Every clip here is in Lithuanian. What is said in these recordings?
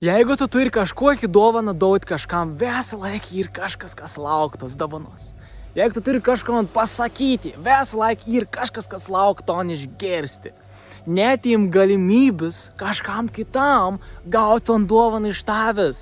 Jeigu tu turi kažkokį dovaną duoti kažkam, visą laiką ir kažkas, kas lauktos dovanos. Jeigu tu turi kažkam pasakyti, visą laiką ir kažkas, kas laukto išgirsti. Netim galimybės kažkam kitam gauti ant dovaną iš tavęs.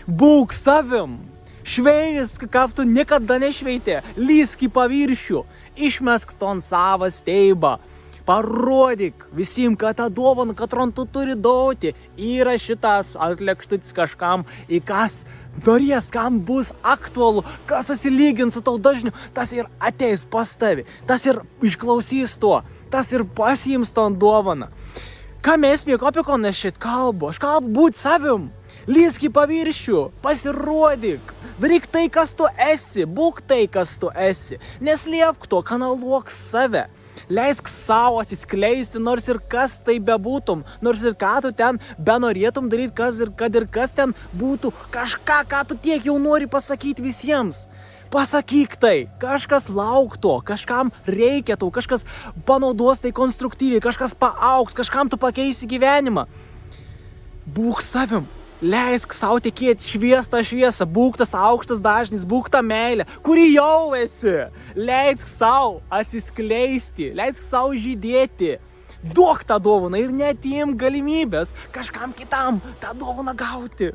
Būk savim. Šveisk, kaip tu niekada nešveitė. Lysk į paviršių. Išmesk ton savo steibą. Parodyk visiems, kad tą dovaną, kad tu turi duoti, yra šitas atlėkštutis kažkam, į kas norės, kam bus aktualu, kas asilygins su tau dažniu, tas ir ateis pas tavi, tas ir išklausys to, tas ir pasiims ton dovaną. Kam esmė, apie ko aš šit kalbu? Aš kalbu būt savim. Lysk į paviršių, pasirodyk, daryk tai, kas tu esi, būk tai, kas tu esi, neslėpk to, kanaluok save. Leisk savo atsiskleisti, nors ir kas tai bebūtum, nors ir ką tu ten benorėtum daryti, kad ir kas ten būtų, kažką, ką tu tiek jau nori pasakyti visiems. Pasakyk tai, kažkas laukto, kažkam reikia to, kažkas panaudos tai konstruktyviai, kažkas paaugs, kažkam tu pakeisi gyvenimą. Būk savim. Leisk savo tikėti šviestą šviesą, būk tas aukštas dažnis, būk ta meilė, kuri jau esi. Leisk savo atsiskleisti, leisk savo žydėti. Duok tą dovaną ir neatim galimybės kažkam kitam tą dovaną gauti.